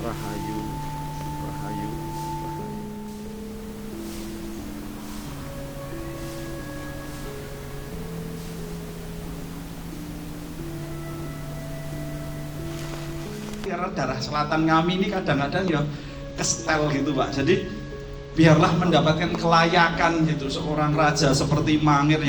Rahayu, Rahayu, Rahayu. Karena daerah selatan kami ini kadang-kadang ya kestel gitu Pak. Jadi biarlah mendapatkan kelayakan gitu seorang raja seperti Mangir.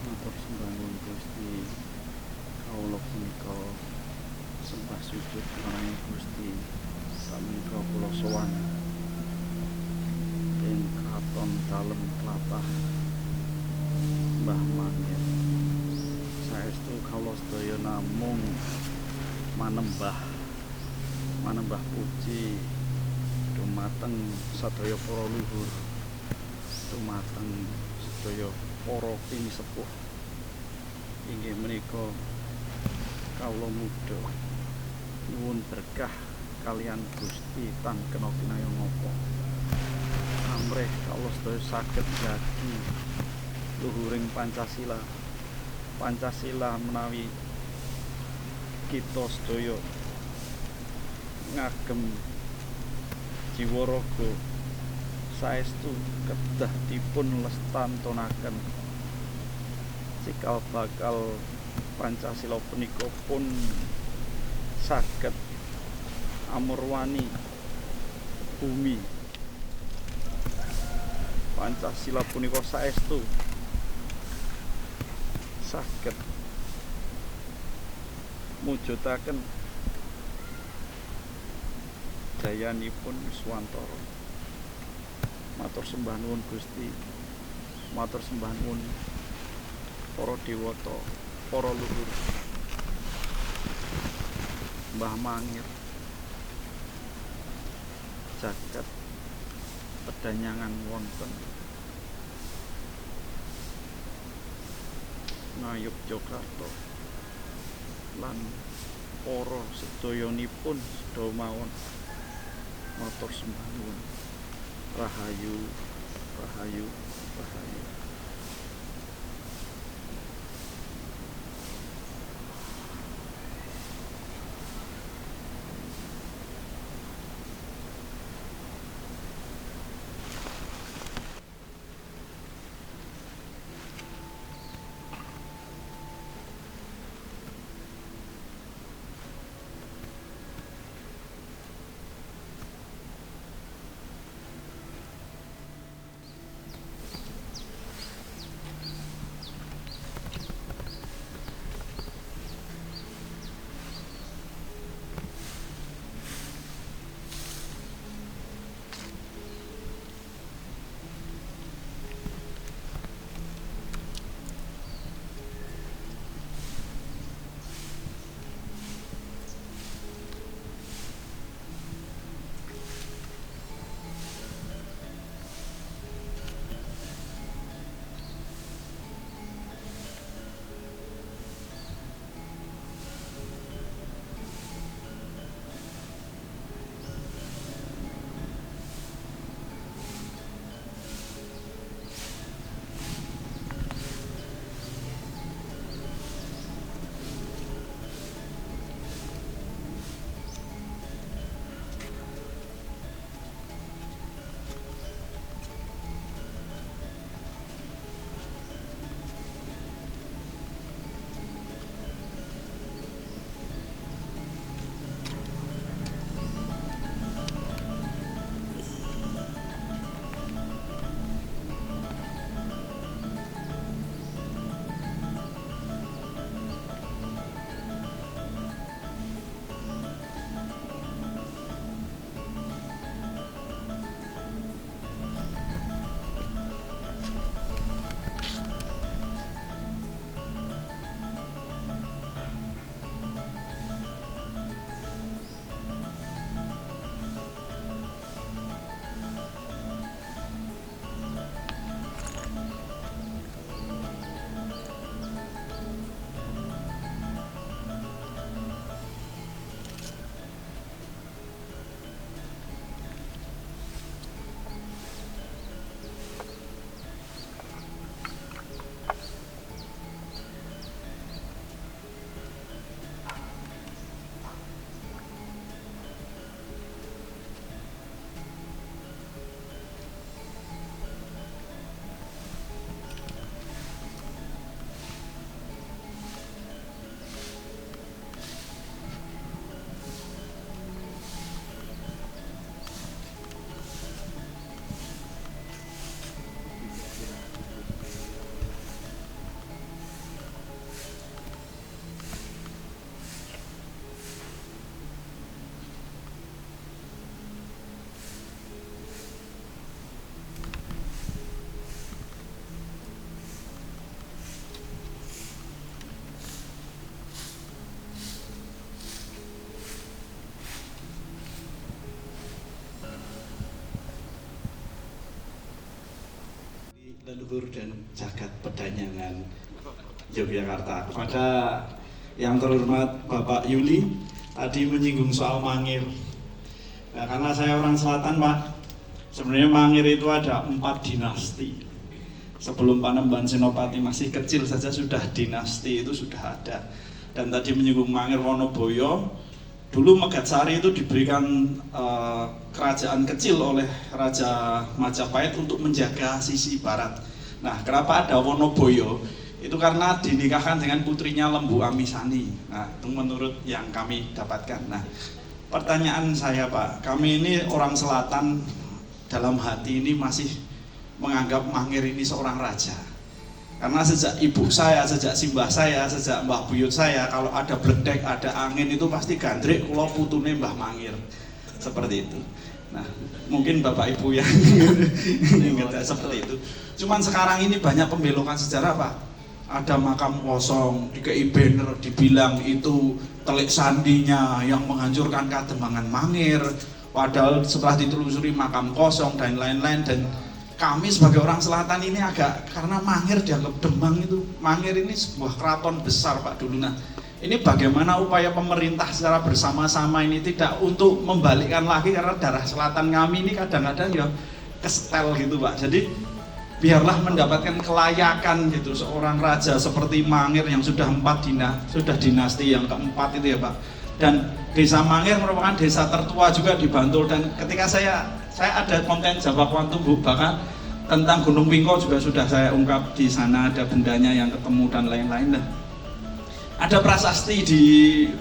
Matur sembah nuwun Gusti, kawula punika sembah sujud marang Gusti. Samenika kula sowan ing kraton dalem tlatah Mbah Mangir. Saestu kawula sedaya namung manembah puji dumateng sadaya para luhur, dumateng sedaya para pinisepuh. Inggih menika kawula muda nuwun berkah kalian Gusti tan kena kinayong ngapa. Amrih kawula sedaya saged dadi luhuring Pancasila. Pancasila menawi kita sedaya ngagem jiwa raga saestu kedah dipun lestantunaken, cikal bakal Pancasila punika pun saged amurwani bumi. Pancasila punika saestu saged mujudaken jayanipun Nuswantara. Matur sembah nuwun Gusti, matur sembah nuwun para dewata, para luhur. Mbah Mangir jagat pedanyangan wonten Ngayogyakarta lan para sedayanipun sedaya mawon. Matur sembah nuwun. Rahayu, Rahayu, Rahayu. leluhur dan jagat pedanyangan Yogyakarta. Kepada yang terhormat Bapak Yuli tadi menyinggung soal Mangir. Nah, karena saya orang selatan, Pak, sebenarnya Mangir itu ada 4 dinasti. Sebelum Panembahan Senopati masih kecil saja sudah dinasti itu sudah ada. Dan tadi menyinggung Mangir Wonoboyo, dulu Megatsari itu diberikan kerajaan kecil oleh Raja Majapahit untuk menjaga sisi barat. Nah, kenapa ada Wonoboyo? Itu karena dinikahkan dengan putrinya Lembu Amisani. Nah, itu menurut yang kami dapatkan. Nah, pertanyaan saya, Pak, kami ini orang selatan dalam hati ini masih menganggap Mangir ini seorang raja. Karena sejak ibu saya, sejak simbah saya, sejak mbah buyut saya, kalau ada bledek, ada angin itu pasti gandrik kula putune Mbah Mangir. Seperti itu. Nah, mungkin Bapak Ibu yang ingat seperti itu. Cuman sekarang ini banyak pembelokan sejarah, Pak. Ada makam kosong, dikei banner, dibilang itu telik sandinya yang menghancurkan kademangan Mangir. Padahal setelah ditelusuri makam kosong dan lain-lain. Dan kami sebagai orang selatan ini agak, karena Mangir dianggap Demang itu, Mangir ini sebuah keraton besar, Pak, dulu. Nah, ini bagaimana upaya pemerintah secara bersama-sama ini tidak untuk membalikkan lagi, karena daerah selatan kami ini kadang-kadang ya kestel gitu, Pak. Jadi biarlah mendapatkan kelayakan gitu seorang raja seperti Mangir yang sudah sudah dinasti yang keempat itu ya, Pak. Dan desa Mangir merupakan desa tertua juga di Bantul. Dan ketika saya ada konten Jawa Kuantum, bahkan tentang Gunung Pingko juga sudah saya ungkap di sana, ada bendanya yang ketemu dan lain-lain. Dan ada prasasti di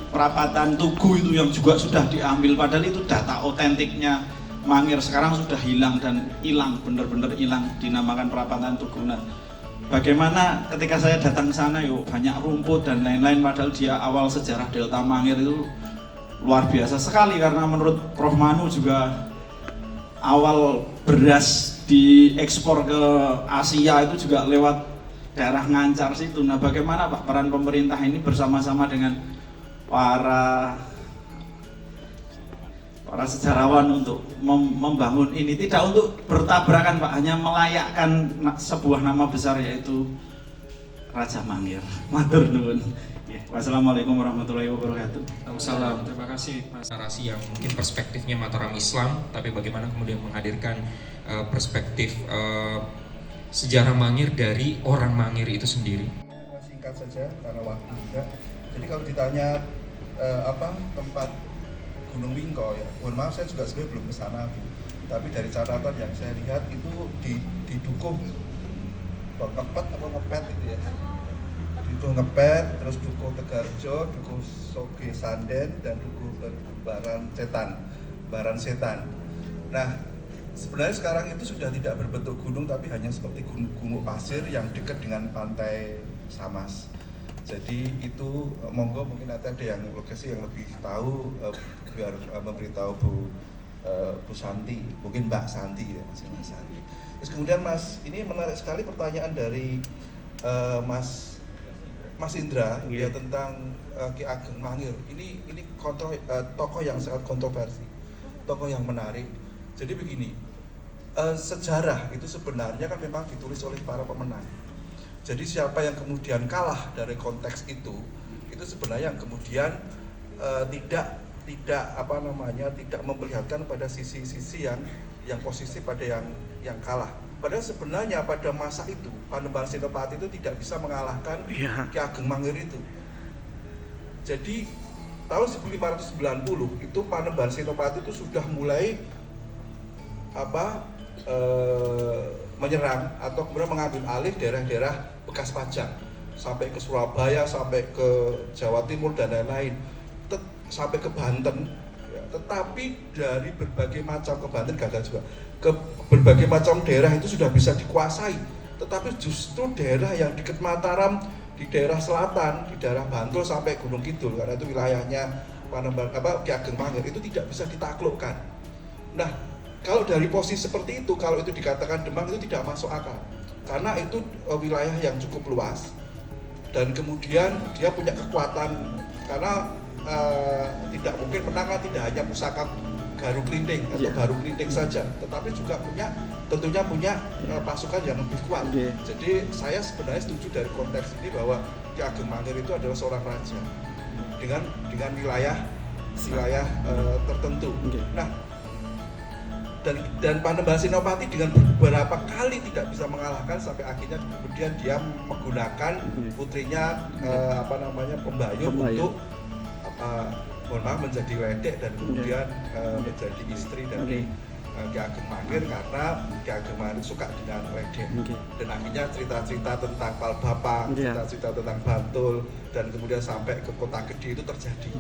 perapatan Tugu itu yang juga sudah diambil, padahal itu data otentiknya Mangir sekarang sudah hilang dan hilang, benar-benar hilang, dinamakan perapatan Tugu. Nah, bagaimana ketika saya datang ke sana, yuk banyak rumput dan lain-lain, padahal dia awal sejarah Delta Mangir itu luar biasa sekali, karena menurut Prof Manu juga awal beras diekspor ke Asia itu juga lewat daerah Ngancar situ. Nah, bagaimana Pak peran pemerintah ini bersama-sama dengan para sejarawan untuk membangun ini, tidak untuk bertabrakan, Pak, hanya melayakkan sebuah nama besar yaitu Raja Mangir. Matur nuwun. Wassalamualaikum warahmatullahi wabarakatuh. Waalaikumsalam. Terima kasih Mas. Narasi yang mungkin perspektifnya Mataram Islam, tapi bagaimana kemudian menghadirkan perspektif sejarah Mangir dari orang Mangir itu sendiri. Singkat saja karena waktu juga. Jadi kalau ditanya tempat Gunung Pingko ya, mohon maaf saya juga sebenarnya belum ke sana, tapi dari catatan yang saya lihat itu di Dukuh ngepet apa ngepet itu ya, Dukuh ngepet, terus Dukuh Tegarjo, Dukuh Soge Sanden, dan Dukuh Baran Setan. Nah, sebenarnya sekarang itu sudah tidak berbentuk gunung, tapi hanya seperti gumuk pasir yang dekat dengan pantai Samas. Jadi itu monggo mungkin ada yang lokasi yang lebih tahu, biar memberitahu Bu Santi, mungkin Mbak Santi ya, Mas Santi. Terus kemudian Mas, ini menarik sekali pertanyaan dari Mas Indra ya tentang Ki Ageng Mangir. Ini tokoh yang sangat kontroversi, tokoh yang menarik. Jadi begini, sejarah itu sebenarnya kan memang ditulis oleh para pemenang. Jadi siapa yang kemudian kalah dari konteks itu sebenarnya yang kemudian tidak memperlihatkan pada sisi-sisi yang positif pada yang kalah. Padahal sebenarnya pada masa itu Panembahan Senopati itu tidak bisa mengalahkan Ki Ageng Mangir itu. Jadi tahun 1590 itu Panembahan Senopati itu sudah mulai menyerang atau kemudian mengambil alih daerah-daerah bekas pajak sampai ke Surabaya, sampai ke Jawa Timur dan lain-lain, sampai ke Banten. Tetapi dari berbagai macam, ke Banten gagal juga, ke berbagai macam daerah itu sudah bisa dikuasai. Tetapi justru daerah yang dekat Mataram, di daerah selatan, di daerah Bantul sampai Gunung Kidul, karena itu wilayahnya Ki Ageng Mangir, itu tidak bisa ditaklukkan. Nah, kalau dari posisi seperti itu, kalau itu dikatakan Demang, itu tidak masuk akal. Karena itu wilayah yang cukup luas, dan kemudian dia punya kekuatan, karena tidak mungkin menang tidak hanya pusaka garu klinting atau Iya. baru klinting saja, tetapi juga tentunya punya pasukan yang lebih kuat. Iya. Jadi saya sebenarnya setuju dari konteks ini bahwa Ki Ageng Mangir itu adalah seorang raja dengan wilayah tertentu. Oke. Nah, dan Panembahan Senopati dengan beberapa kali tidak bisa mengalahkan sampai akhirnya kemudian dia menggunakan putrinya Pembayun untuk mohon maaf menjadi ledek dan kemudian menjadi istri dari Ki Ageng Mangir karena Ki Ageng Mangir suka dengan ledek. Dan akhirnya cerita-cerita tentang Palbapa, cerita-cerita tentang Bantul dan kemudian sampai ke Kota Gede itu terjadi.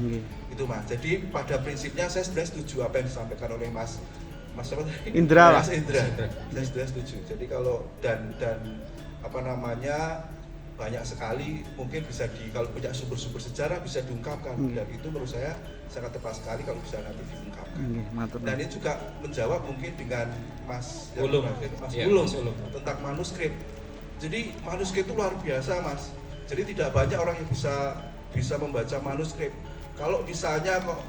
Itu Mas. Jadi pada prinsipnya saya sebenarnya setuju apa yang disampaikan oleh Mas Indra lah. Mas Indra. Saya sudah setuju. Jadi kalau dan banyak sekali mungkin bisa kalau punya sumber-sumber sejarah bisa diungkapkan dan itu menurut saya sangat tepat sekali kalau bisa nanti diungkapkan. Dan ini juga menjawab mungkin dengan Mas Ulum tentang manuskrip. Jadi manuskrip itu luar biasa Mas. Jadi tidak banyak orang yang bisa membaca manuskrip. Kalau misalnya kok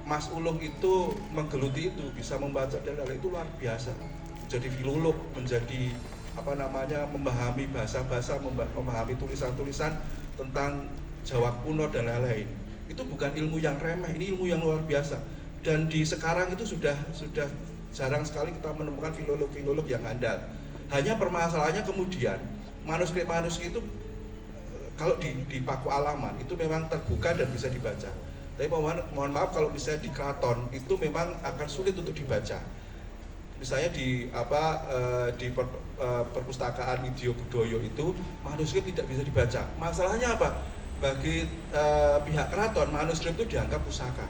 Mas Ulum itu menggeluti itu bisa membaca dan hal itu luar biasa. Menjadi filolog, menjadi memahami bahasa-bahasa, memahami tulisan-tulisan tentang Jawa kuno dan lain-lain. Itu bukan ilmu yang remeh, ini ilmu yang luar biasa. Dan di sekarang itu sudah jarang sekali kita menemukan filolog-filolog yang handal. Hanya permasalahannya kemudian manuskrip-manuskrip itu kalau di Paku Alaman itu memang terbuka dan bisa dibaca. Tapi mohon maaf kalau misalnya di keraton itu memang akan sulit untuk dibaca. Misalnya di perpustakaan Widya Budaya itu manuskrip tidak bisa dibaca. Masalahnya apa? Bagi pihak keraton manuskrip itu dianggap pusaka.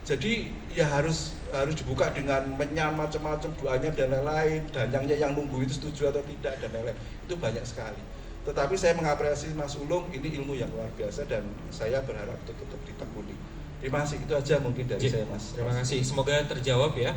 Jadi ya harus dibuka dengan menyan macam-macam doanya dan lain-lain, danyangnya yang nunggu itu setuju atau tidak dan lain-lain. Itu banyak sekali. Tetapi saya mengapresiasi Mas Ulung, ini ilmu yang luar biasa dan saya berharap tetap ditekuni. Terima kasih, itu aja mungkin dari saya Mas. Terima kasih, semoga terjawab ya.